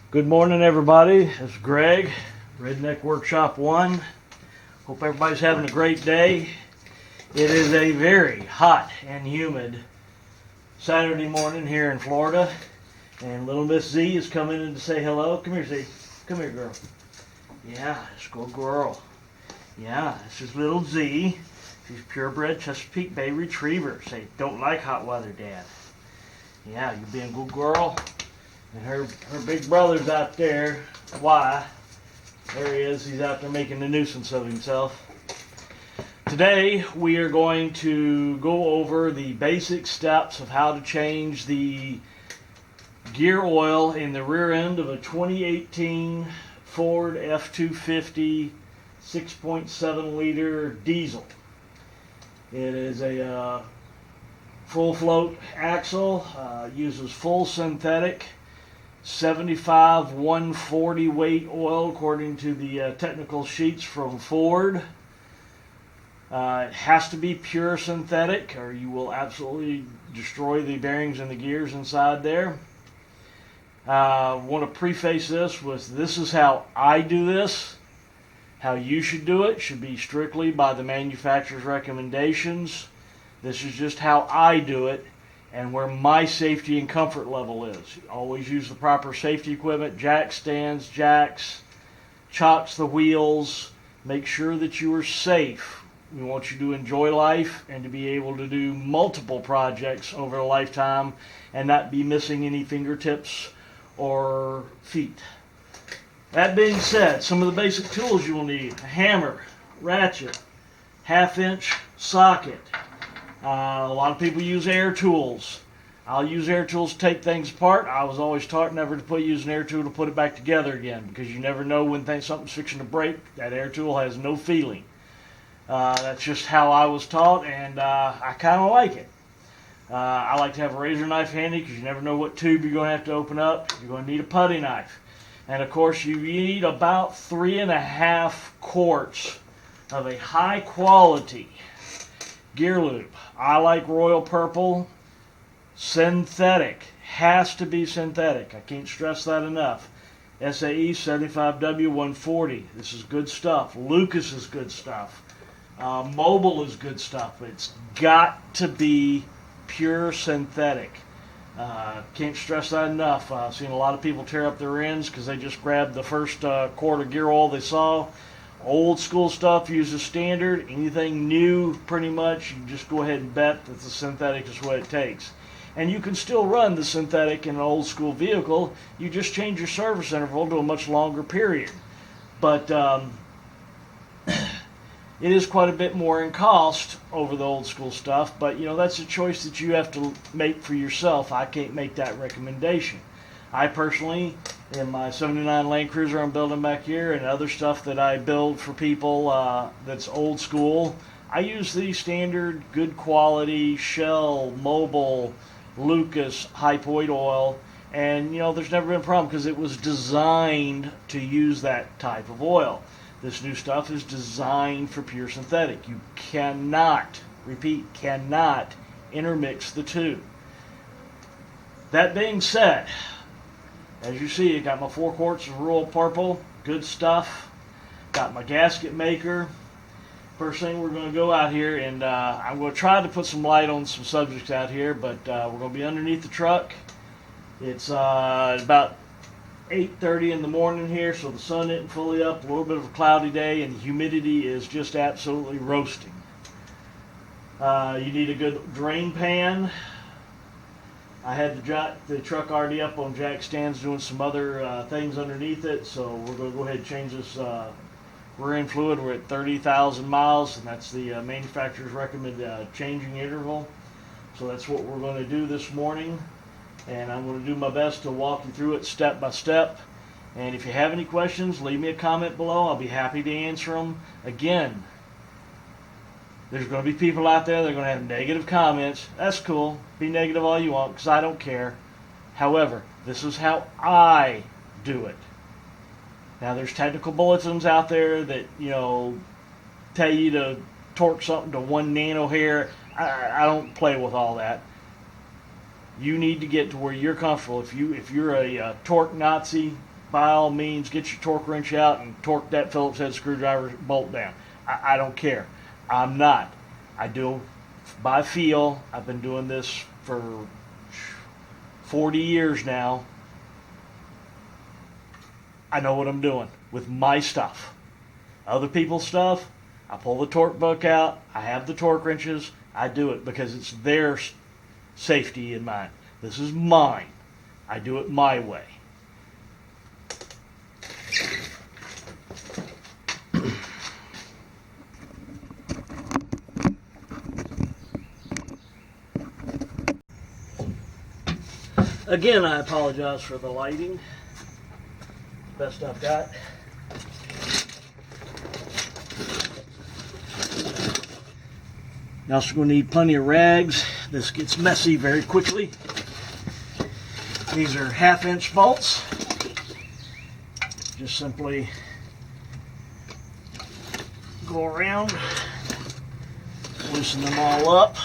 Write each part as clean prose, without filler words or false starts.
Good morning, everybody. It's Greg, Redneck Workshop 1. Hope everybody's having a great day. It is a very hot and humid Saturday morning here in Florida. And little Miss Z is coming in to say hello. Come here, Z. Come here, girl. Yeah, it's good girl. Yeah, this is little Z. She's purebred Chesapeake Bay Retriever. Say, don't like hot weather, Dad. Yeah, you being a good girl. And her big brother's out there. Why? There he is. He's out there making a nuisance of himself. Today we are going to go over the basic steps of how to change the gear oil in the rear end of a 2018 Ford F250 6.7 liter diesel. It is a full float axle, uses full synthetic 75 140 weight oil according to the technical sheets from Ford. It has to be pure synthetic or you will absolutely destroy the bearings and the gears inside there. I want to preface this with this is how I do this. How you should do it should be strictly by the manufacturer's recommendations. This is just how I do it and where my safety and comfort level is. Always use the proper safety equipment, jack stands, jacks, chocks the wheels. Make sure that you are safe. We want you to enjoy life and to be able to do multiple projects over a lifetime and not be missing any fingertips or feet. That being said, some of the basic tools you will need: a hammer, ratchet, 1/2 inch socket. A lot of people use air tools. I'll use air tools to take things apart. I was always taught never to use an air tool to put it back together again because you never know when something's fixing to break. That air tool has no feeling. That's just how I was taught, and I kind of like it. I like to have a razor knife handy because you never know what tube you're going to have to open up. You're going to need a putty knife. And of course you need about 3.5 quarts of a high quality gear lube. I like Royal Purple. Synthetic. Has to be synthetic. I can't stress that enough. SAE 75W140. This is good stuff. Lucas is good stuff. Mobile is good stuff. It's got to be pure synthetic. Can't stress that enough. I've seen a lot of people tear up their ends because they just grabbed the first quart of gear oil they saw. Old school stuff uses standard. Anything new, pretty much, you just go ahead and bet that the synthetic is what it takes. And you can still run the synthetic in an old school vehicle. You just change your service interval to a much longer period. But it is quite a bit more in cost over the old school stuff. But, you know, that's a choice that you have to make for yourself. I can't make that recommendation. I personally, in my 79 Land Cruiser I'm building back here and other stuff that I build for people that's old school, I use the standard, good quality, Shell, Mobile, Lucas, Hypoid oil. And, you know, there's never been a problem because it was designed to use that type of oil. This new stuff is designed for pure synthetic. You cannot, repeat, cannot intermix the two. That being said, as you see, I got my 4 quarts of Royal Purple, good stuff. Got my gasket maker. First thing we're going to go out here and I'm going to try to put some light on some subjects out here, but we're going to be underneath the truck. It's about 8:30 in the morning here, so the sun isn't fully up, a little bit of a cloudy day, and the humidity is just absolutely roasting. You need a good drain pan. I had the truck already up on jack stands doing some other things underneath it, so we're going to go ahead and change this rear end fluid. We're at 30,000 miles, and that's the manufacturer's recommended changing interval. So that's what we're going to do this morning, and I'm going to do my best to walk you through it step by step. And if you have any questions, leave me a comment below. I'll be happy to answer them. Again, there's going to be people out there that are going to have negative comments. That's cool. Be negative all you want because I don't care. However, this is how I do it. Now, there's technical bulletins out there that, you know, tell you to torque something to 1 nanohair. I don't play with all that. You need to get to where you're comfortable. If you're a torque Nazi, by all means, get your torque wrench out and torque that Phillips head screwdriver bolt down. I don't care. I'm not. I do by feel. I've been doing this for 40 years now. I know what I'm doing with my stuff. Other people's stuff, I pull the torque book out. I have the torque wrenches. I do it because it's their safety in mind. This is mine. I do it my way. Again, I apologize for the lighting. Best I've got. You're also going to need plenty of rags. This gets messy very quickly. These are 1/2-inch bolts. Just simply go around, loosen them all up.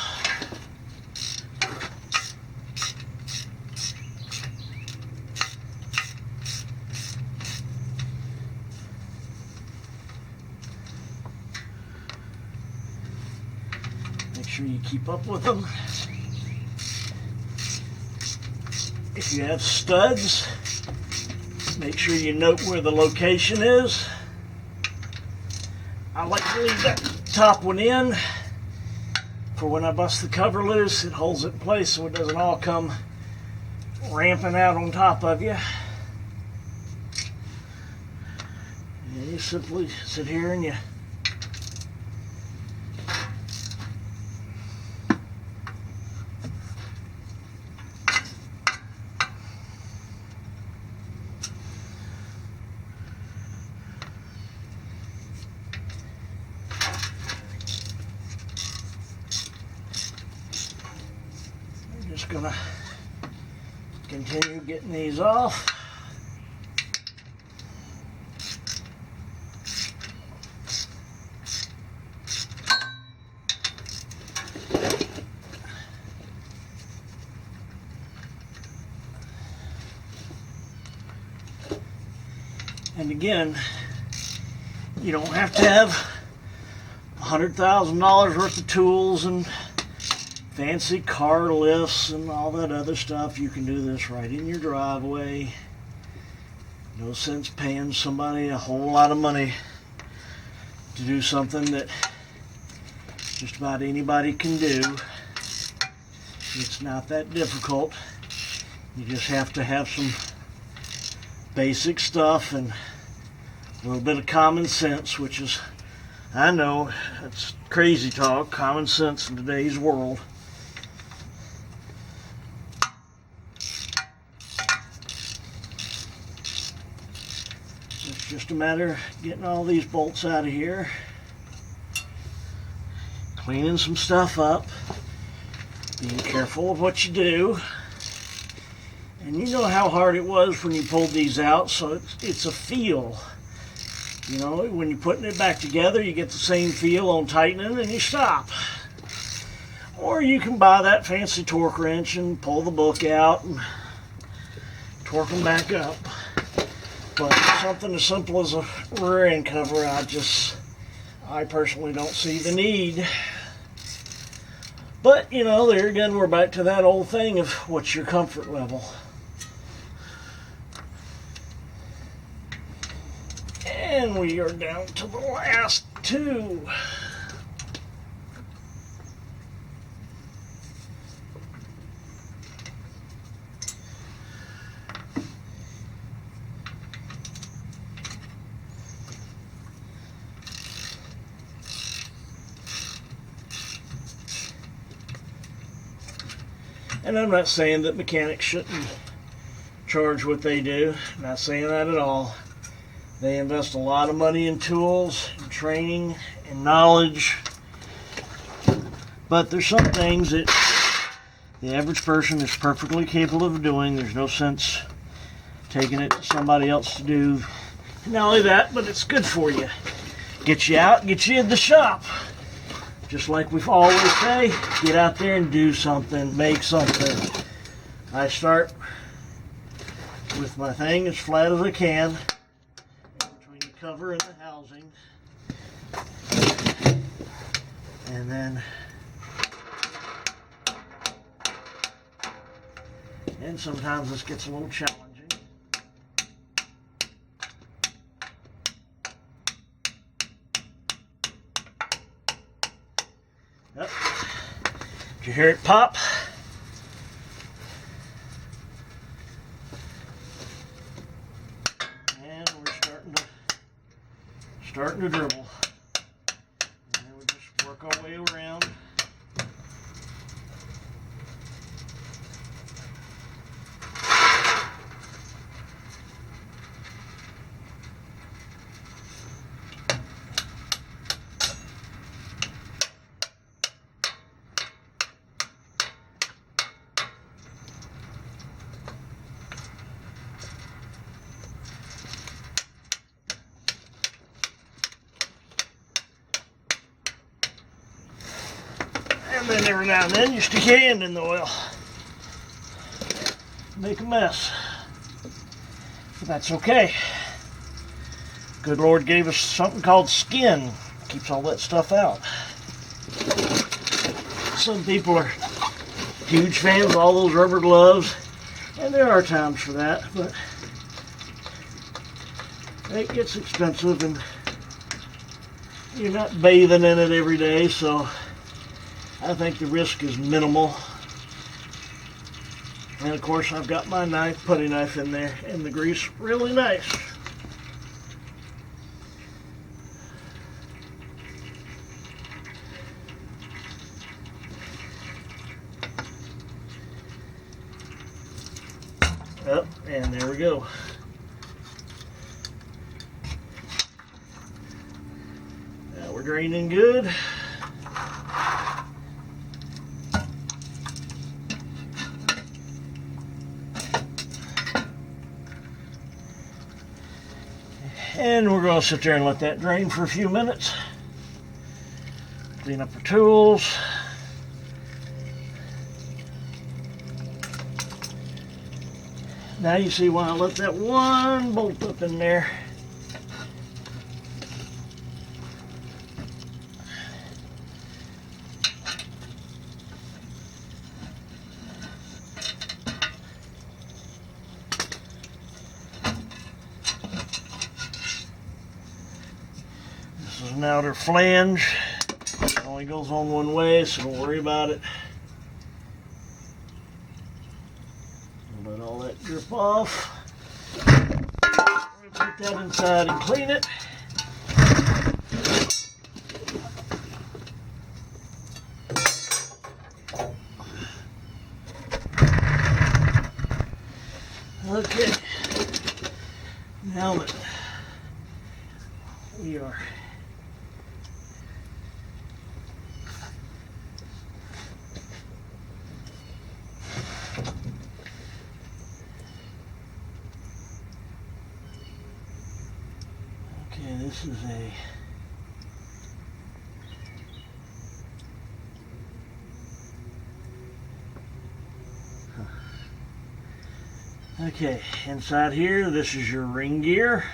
Make sure you keep up with them. If you have studs, make sure you note where the location is. I like to leave that top one in for when I bust the cover loose. It holds it in place so it doesn't all come ramping out on top of you. And you simply sit here and you just gonna continue getting these off. And again, you don't have to have $100,000 worth of tools and fancy car lifts and all that other stuff. You can do this right in your driveway. No sense paying somebody a whole lot of money to do something that just about anybody can do. It's not that difficult. You just have to have some basic stuff and a little bit of common sense, which is, I know, it's crazy talk, common sense in today's world. It's just a matter of getting all these bolts out of here, cleaning some stuff up, being careful of what you do. And you know how hard it was when you pulled these out, so it's a feel. You know, when you're putting it back together, you get the same feel on tightening and you stop. Or you can buy that fancy torque wrench and pull the book out and torque them back up. But something as simple as a rear end cover, I personally don't see the need. But, you know, there again, we're back to that old thing of what's your comfort level. And we are down to the last two. And I'm not saying that mechanics shouldn't charge what they do. I'm not saying that at all. They invest a lot of money in tools, and training, and knowledge. But there's some things that the average person is perfectly capable of doing. There's no sense taking it to somebody else to do. Not only that, but it's good for you. Get you out, get you in the shop. Just like we always say, get out there and do something, make something. I start with my thing as flat as I can between the cover and the housing. And then sometimes this gets a little challenging. Yep. Did you hear it pop? And we're starting to dribble. And then we just work our way around. And then every now and then you stick your hand in the oil. Make a mess. But that's okay. Good Lord gave us something called skin. Keeps all that stuff out. Some people are huge fans of all those rubber gloves. And there are times for that. But it gets expensive and you're not bathing in it every day. So I think the risk is minimal. And of course I've got my knife, putty knife in there, and the grease really nice. Up, and there we go. Now we're draining good. And we're going to sit there and let that drain for a few minutes. Clean up our tools. Now you see why I let that one bolt up in there. This is an outer flange. It only goes on one way, so don't worry about it. Let all that drip off. We'll put that inside and clean it. Okay, now that we are this is okay, inside here, this is your ring gear.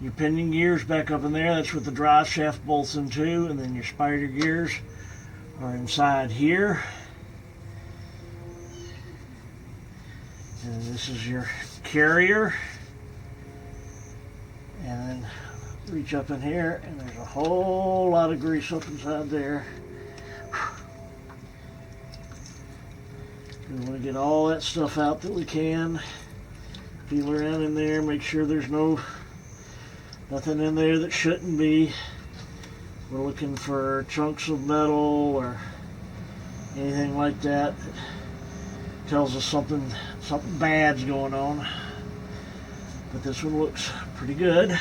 Your pinion gears back up in there. That's what the drive shaft bolts into, and then your spider gears are inside here. And this is your carrier. And then reach up in here, and there's a whole lot of grease up inside there. We want to get all that stuff out that we can. Feel around in there, make sure there's nothing in there that shouldn't be. We're looking for chunks of metal or anything like that that tells us something bad's going on. But this one looks pretty good.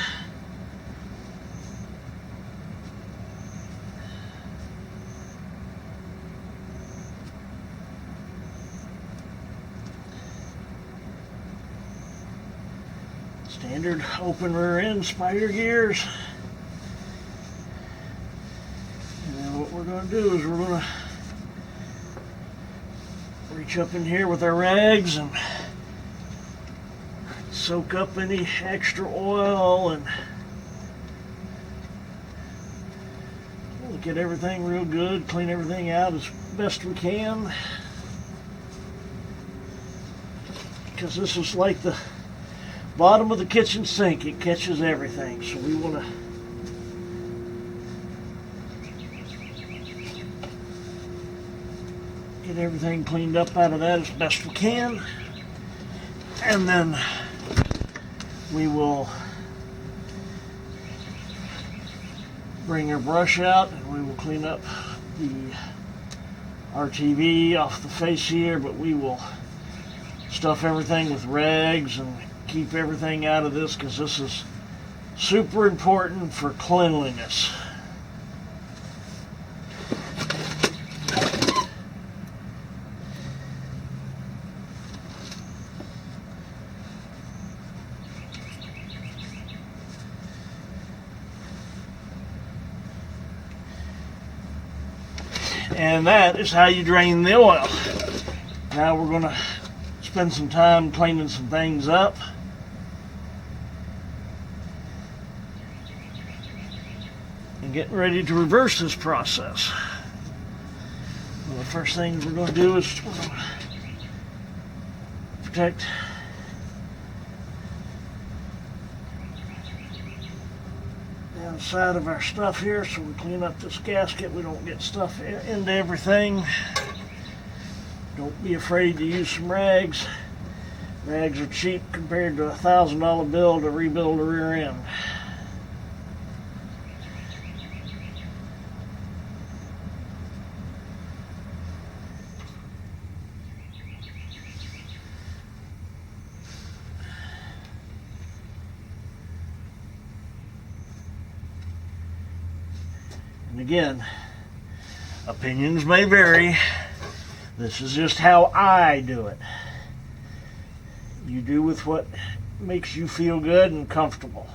Standard open rear end spider gears. And then what we're going to do is we're going to reach up in here with our rags and soak up any extra oil and get everything real good, clean everything out as best we can. Because this is like the bottom of the kitchen sink, it catches everything. So we want to get everything cleaned up out of that as best we can. And then we will bring our brush out and we will clean up the RTV off the face here, but we will stuff everything with rags and keep everything out of this because this is super important for cleanliness. And that is how you drain the oil. Now we're going to spend some time cleaning some things up. And getting ready to reverse this process. Well, the first thing we're going to do is we're going to protect the outside of our stuff here, so we clean up this gasket. We don't get stuff into everything. Don't be afraid to use some rags. Rags are cheap compared to a $1,000 bill to rebuild a rear end. And again, opinions may vary. This is just how I do it. You do with what makes you feel good and comfortable.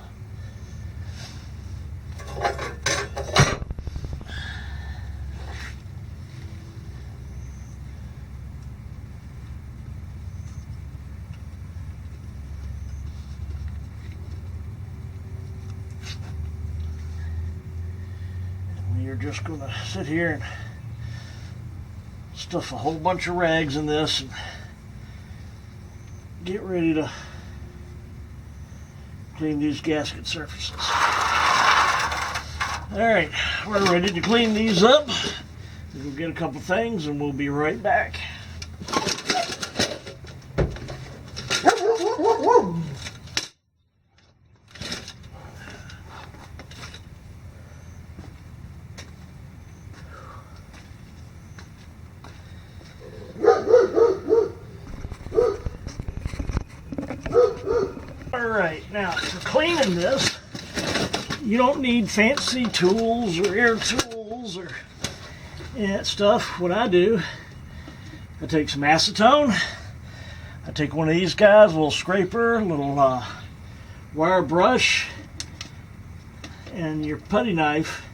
And we are just going to sit here and stuff a whole bunch of rags in this and get ready to clean these gasket surfaces. Alright, we're ready to clean these up. We'll get a couple things and we'll be right back. Alright, now for cleaning this, you don't need fancy tools or air tools or that stuff. What I do, I take some acetone, I take one of these guys, a little scraper, a little wire brush, and your putty knife,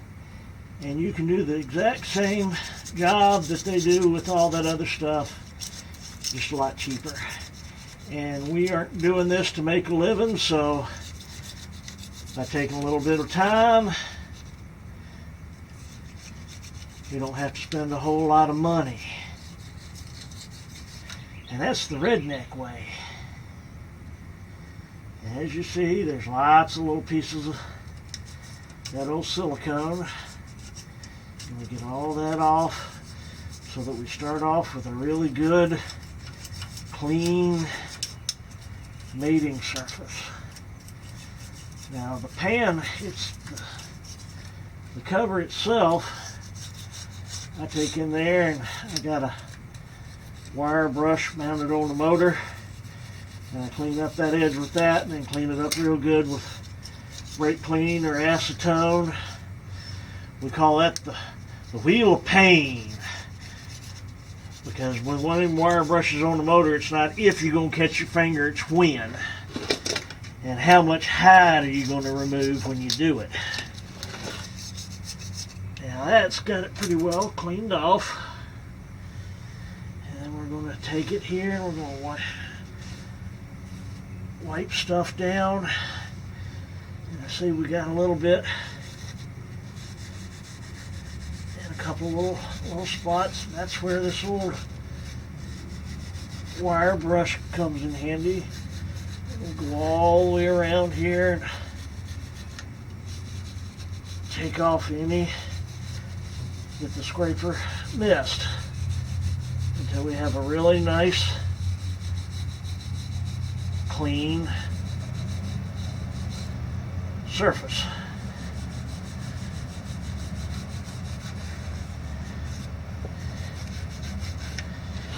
and you can do the exact same job that they do with all that other stuff, just a lot cheaper. And we aren't doing this to make a living, so by taking a little bit of time, you don't have to spend a whole lot of money. And that's the redneck way. And as you see, there's lots of little pieces of that old silicone. And we get all that off so that we start off with a really good, clean mating surface. Now the pan, it's the cover itself, I take in there and I got a wire brush mounted on the motor, and I clean up that edge with that and then clean it up real good with brake clean or acetone. We call that the wheel of pain. Because when one of them wire brushes on the motor, it's not if you're going to catch your finger, it's when. And how much hide are you going to remove when you do it. Now that's got it pretty well cleaned off. And then we're going to take it here and we're going to wipe stuff down. And I see we got a little bit and a couple little spots. That's where this old wire brush comes in handy. We'll go all the way around here and take off any that the scraper missed until we have a really nice, clean surface.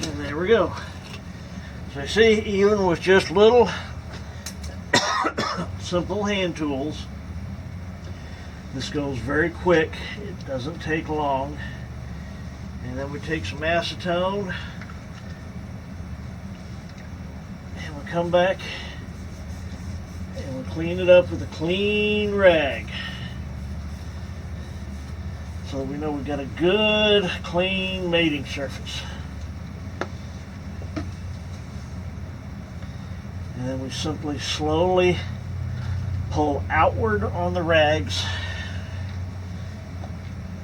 And there we go. So you see, even with just little simple hand tools, this goes very quick. It doesn't take long. And then we take some acetone and we come back and we clean it up with a clean rag, so we know we've got a good, clean mating surface. And then we simply slowly pull outward on the rags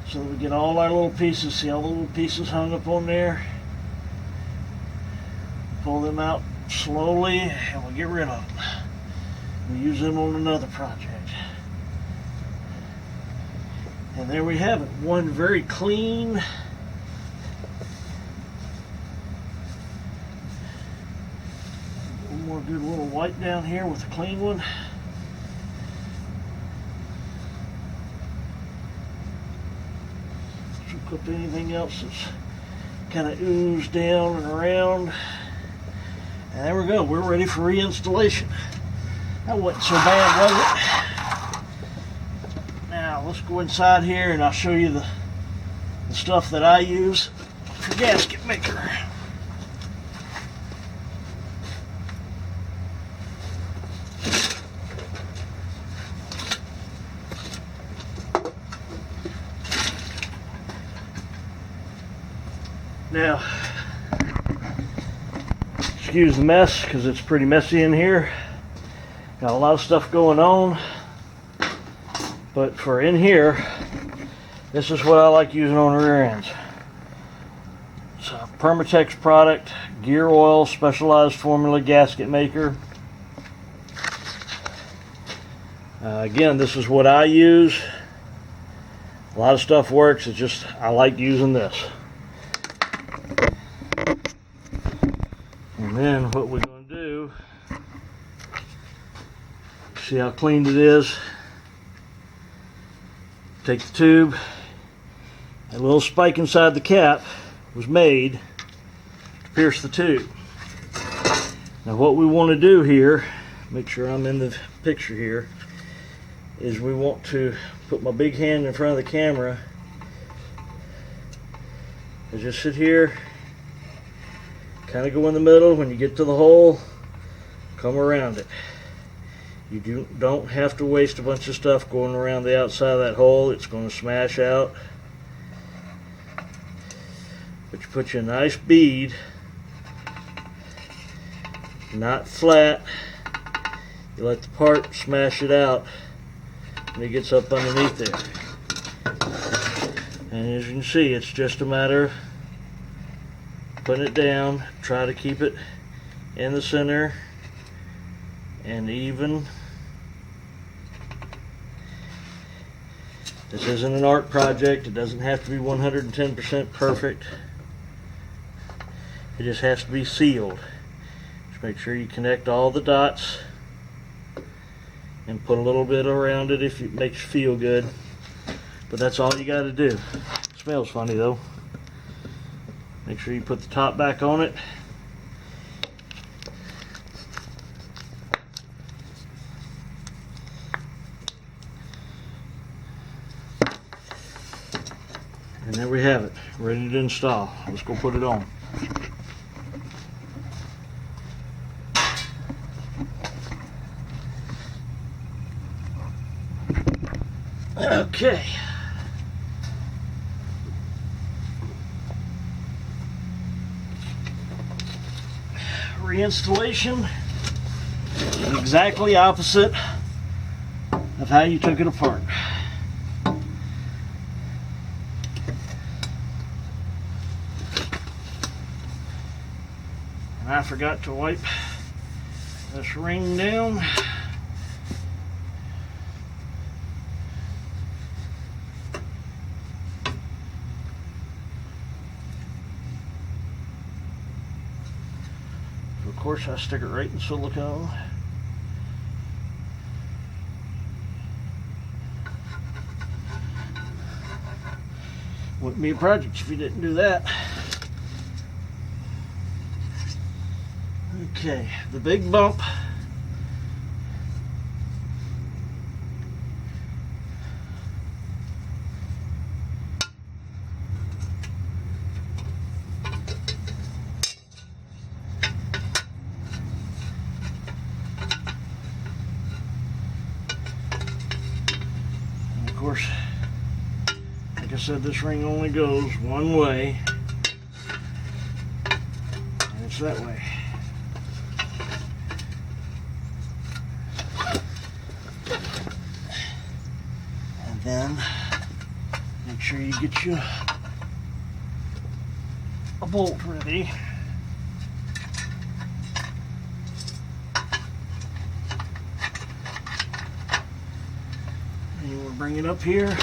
so that we get all our little pieces. See all the little pieces hung up on there? Pull them out slowly and we'll get rid of them. We'll use them on another project. And there we have it. One very clean, one more good little wipe down here with a clean one. Soak up anything else that's kind of oozed down and around. And there we go. We're ready for reinstallation. That wasn't so bad, was it? Now let's go inside here and I'll show you the stuff that I use for gasket maker. Now, excuse the mess because it's pretty messy in here. Got a lot of stuff going on, but for in here, this is what I like using on the rear ends. It's a Permatex product, gear oil, specialized formula gasket maker. Again, this is what I use. A lot of stuff works, it's just I like using this. And then what we're going to do, see how clean it is. Take the tube. A little spike inside the cap was made to pierce the tube. Now what we want to do here, make sure I'm in the picture here, is we want to put my big hand in front of the camera and just sit here, kind of go in the middle. When you get to the hole, come around it. You don't have to waste a bunch of stuff going around the outside of that hole. It's going to smash out. But you put you a nice bead, not flat. You let the part smash it out and it gets up underneath there. And as you can see, it's just a matter of putting it down. Try to keep it in the center and even. This isn't an art project. It doesn't have to be 110% perfect. It just has to be sealed. Just make sure you connect all the dots and put a little bit around it if it makes you feel good. But that's all you got to do. It smells funny though. Make sure you put the top back on it. And there we have it, ready to install. Let's go put it on. Okay. Reinstallation Exactly opposite of how you took it apart. And I forgot to wipe this ring down. Of course, I stick it right in silicone. Wouldn't be a project if you didn't do that. Okay, the big bump. And of course, like I said, this ring only goes one way, and it's that way. And then make sure you get you a bolt ready. And you want to bring it up here.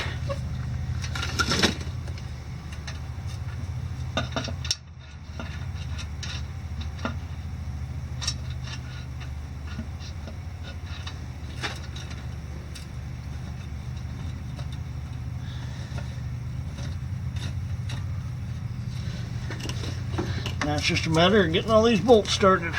Now it's just a matter of getting all these bolts started.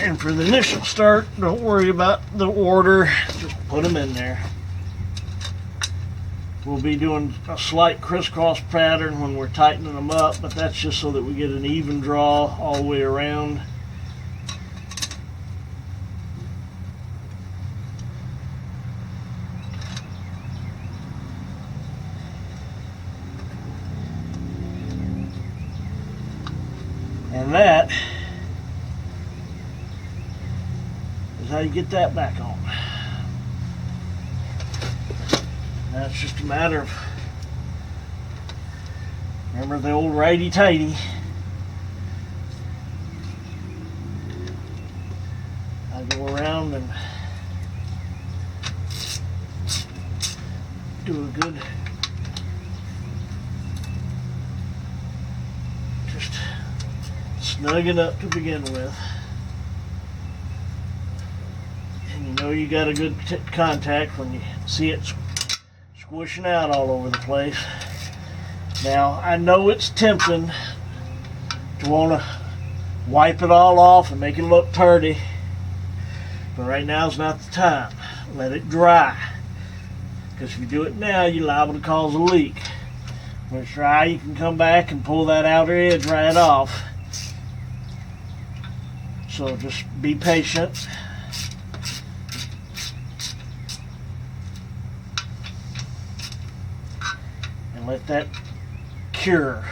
And for the initial start, don't worry about the order, just put them in there. We'll be doing a slight crisscross pattern when we're tightening them up, but that's just so that we get an even draw all the way around. And that is how you get that back on. Now it's just a matter of, remember the old righty-tighty. I go around and do a good, just snug it up to begin with. And you know you got a good contact when you see it squishing out all over the place. Now I know it's tempting to want to wipe it all off and make it look dirty, but right now is not the time. Let it dry, because if you do it now you're liable to cause a leak. When it's dry, you can come back and pull that outer edge right off. So just be patient. And let that cure.